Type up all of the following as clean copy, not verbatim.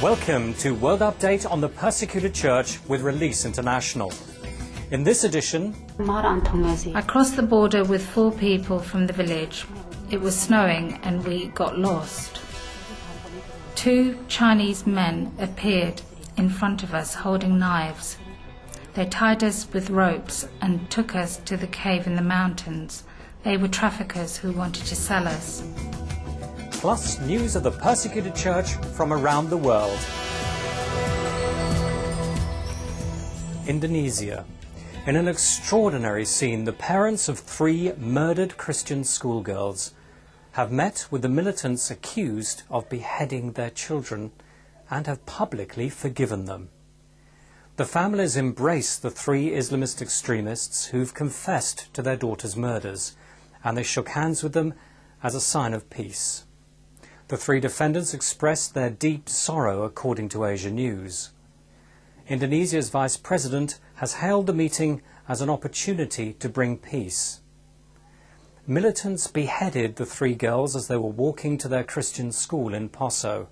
Welcome to World Update on the Persecuted Church with Release International. In this edition, I crossed the border with 4 people from the village. It was snowing and we got lost. 2 Chinese men appeared in front of us holding knives. They tied us with ropes and took us to the cave in the mountains. They were traffickers who wanted to sell us. plus news of the persecuted church from around the world. Indonesia. In an extraordinary scene, the parents of 3 murdered Christian schoolgirls have met with the militants accused of beheading their children and have publicly forgiven them. The families embrace the 3 Islamist extremists who've confessed to their daughters' murders, and they shook hands with them as a sign of peace. The 3 defendants expressed their deep sorrow, according to Asia News. Indonesia's vice president has hailed the meeting as an opportunity to bring peace. Militants beheaded the 3 girls as they were walking to their Christian school in Poso.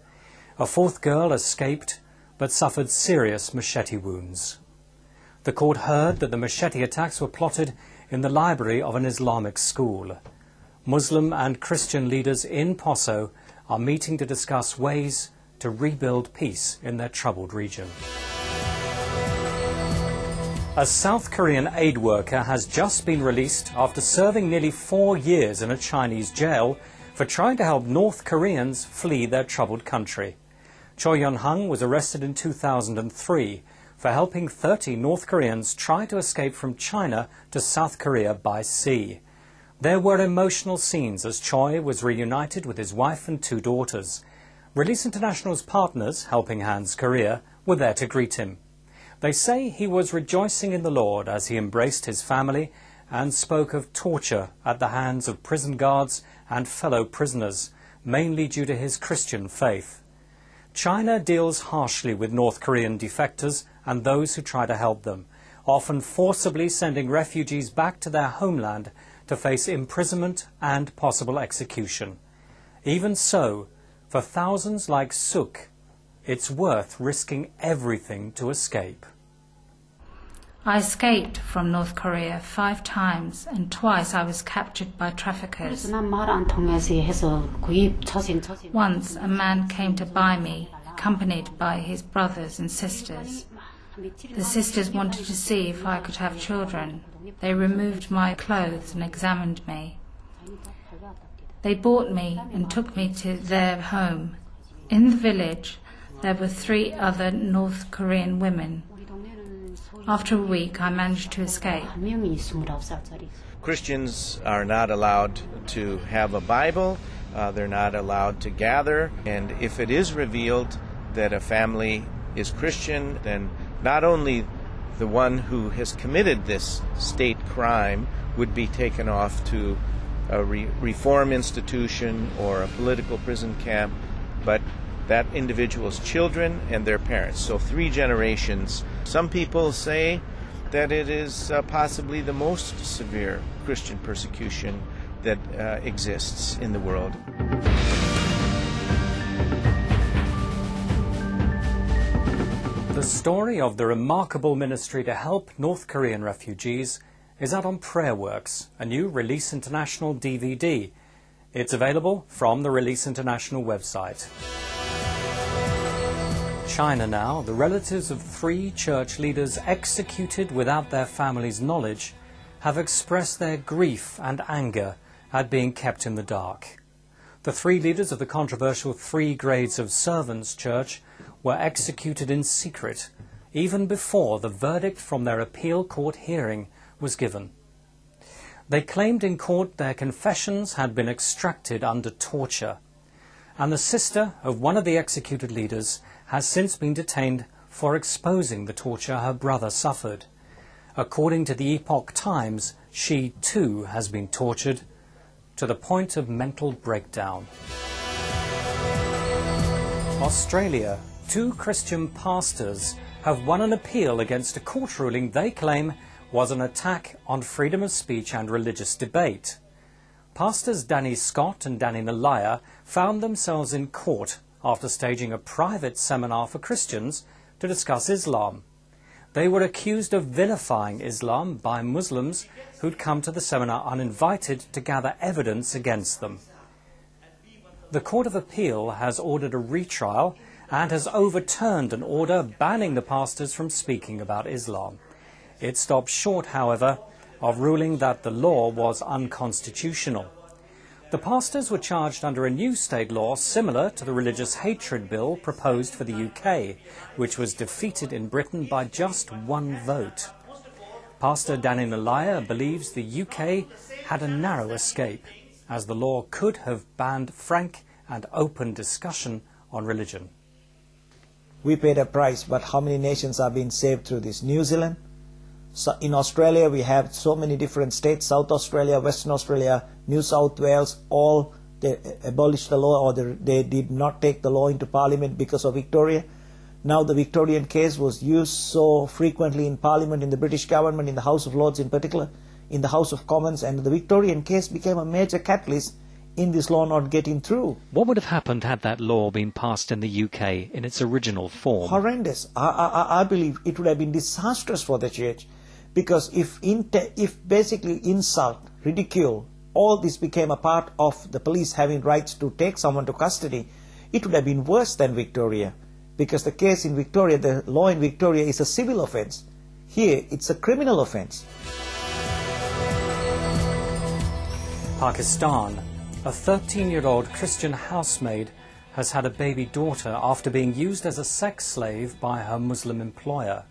A 4th girl escaped but suffered serious machete wounds. The court heard that the machete attacks were plotted in the library of an Islamic school. Muslim and Christian leaders in Poso are meeting to discuss ways to rebuild peace in their troubled region. A South Korean aid worker has just been released after serving nearly 4 years in a Chinese jail for trying to help North Koreans flee their troubled country. Choi Yun-hung was arrested in 2003 for helping 30 North Koreans try to escape from China to South Korea by sea. There were emotional scenes as Choi was reunited with his wife and 2 daughters. Release International's partners, Helping Hands Korea, were there to greet him. They say he was rejoicing in the Lord as he embraced his family and spoke of torture at the hands of prison guards and fellow prisoners, mainly due to his Christian faith. China deals harshly with North Korean defectors and those who try to help them, often forcibly sending refugees back to their homeland to face imprisonment and possible execution. Even so, for thousands like Suk, it's worth risking everything to escape. I escaped from North Korea 5 times and twice I was captured by traffickers. Once a man came to buy me, accompanied by his brothers and sisters. The sisters wanted to see if I could have children. They removed my clothes and examined me. They bought me and took me to their home. In the village, there were 3 other North Korean women. After a week, I managed to escape. Christians are not allowed to have a Bible. They're not allowed to gather. And if it is revealed that a family is Christian, then not only the one who has committed this state crime would be taken off to a reform institution or a political prison camp, but that individual's children and their parents. So 3 generations. Some people say that it is possibly the most severe Christian persecution that exists in the world. The story of the remarkable ministry to help North Korean refugees is out on Prayerworks, a new Release International DVD. It's available from the Release International website. China now. The relatives of 3 church leaders executed without their families' knowledge have expressed their grief and anger at being kept in the dark. The 3 leaders of the controversial 3 Grades of Servants Church were executed in secret, even before the verdict from their appeal court hearing was given. They claimed in court their confessions had been extracted under torture, and the sister of one of the executed leaders has since been detained for exposing the torture her brother suffered. According to the Epoch Times, she too has been tortured to the point of mental breakdown. Australia. 2 Christian pastors have won an appeal against a court ruling they claim was an attack on freedom of speech and religious debate. Pastors Danny Scott and Danny Nalaya found themselves in court after staging a private seminar for Christians to discuss Islam. They were accused of vilifying Islam by Muslims who'd come to the seminar uninvited to gather evidence against them. The Court of Appeal has ordered a retrial and has overturned an order banning the pastors from speaking about Islam. It stopped short, however, of ruling that the law was unconstitutional. The pastors were charged under a new state law similar to the religious hatred bill proposed for the UK, which was defeated in Britain by just one vote. Pastor Danny Nalaya believes the UK had a narrow escape, as the law could have banned frank and open discussion on religion. We paid a price, but how many nations are being saved through this? New Zealand? So in Australia, we have so many different states, South Australia, Western Australia, New South Wales, all they abolished the law, or they did not take the law into Parliament because of Victoria. Now the Victorian case was used so frequently in Parliament, in the British government, in the House of Lords in particular, in the House of Commons, and the Victorian case became a major catalyst in this law not getting through. What would have happened had that law been passed in the UK in its original form? Horrendous. I believe it would have been disastrous for the church, because if basically insult, ridicule, all this became a part of the police having rights to take someone to custody, it would have been worse than Victoria, because the case in Victoria, the law in Victoria is a civil offence. Here it's a criminal offence. Pakistan. A 13-year-old Christian housemaid has had a baby daughter after being used as a sex slave by her Muslim employer.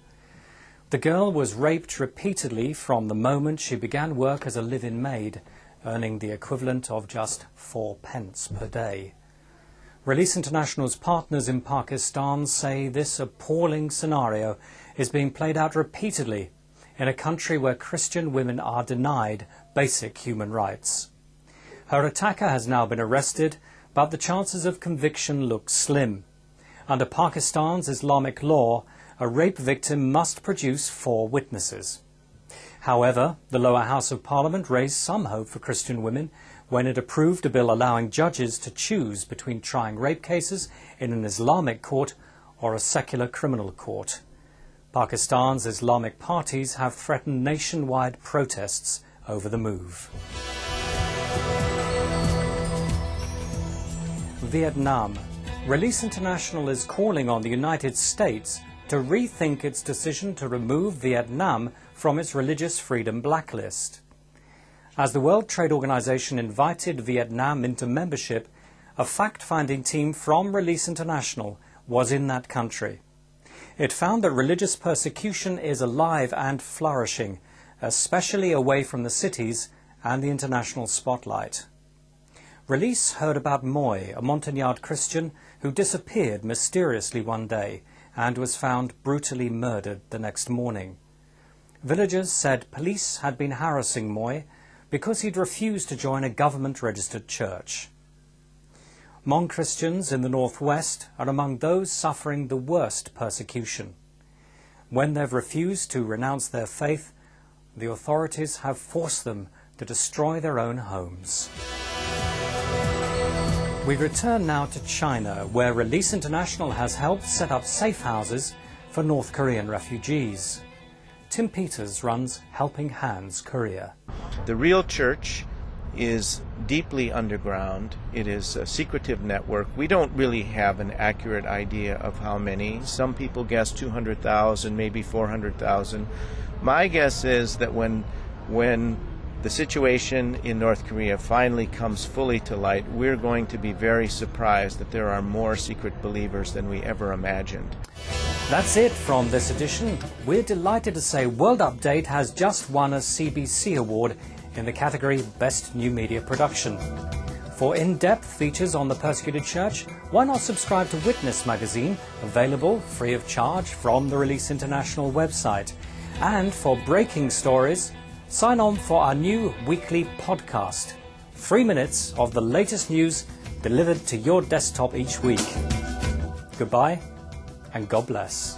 The girl was raped repeatedly from the moment she began work as a live-in maid, earning the equivalent of just 4 pence per day. Release International's partners in Pakistan say this appalling scenario is being played out repeatedly in a country where Christian women are denied basic human rights. Her attacker has now been arrested, but the chances of conviction look slim. Under Pakistan's Islamic law, a rape victim must produce 4 witnesses. However, the lower house of Parliament raised some hope for Christian women when it approved a bill allowing judges to choose between trying rape cases in an Islamic court or a secular criminal court. Pakistan's Islamic parties have threatened nationwide protests over the move. Vietnam. Release International is calling on the United States to rethink its decision to remove Vietnam from its religious freedom blacklist. As the World Trade Organization invited Vietnam into membership, a fact-finding team from Release International was in that country. It found that religious persecution is alive and flourishing, especially away from the cities and the international spotlight. Release heard about Moy, a Montagnard Christian who disappeared mysteriously one day and was found brutally murdered the next morning. Villagers said police had been harassing Moy because he'd refused to join a government-registered church. Hmong Christians in the northwest are among those suffering the worst persecution. When they've refused to renounce their faith, the authorities have forced them to destroy their own homes. We return now to China, where Release International has helped set up safe houses for North Korean refugees. Tim Peters runs Helping Hands Korea. The real church is deeply underground. It is a secretive network. We don't really have an accurate idea of how many. Some people guess 200,000, maybe 400,000. My guess is that when the situation in North Korea finally comes fully to light, we're going to be very surprised that there are more secret believers than we ever imagined. That's it from this edition. We're delighted to say World Update has just won a CBC award in the category Best New Media Production. For in-depth features on the persecuted church, why not subscribe to Witness magazine, available free of charge from the Release International website. And for breaking stories, sign on for our new weekly podcast. 3 minutes of the latest news delivered to your desktop each week. Goodbye and God bless.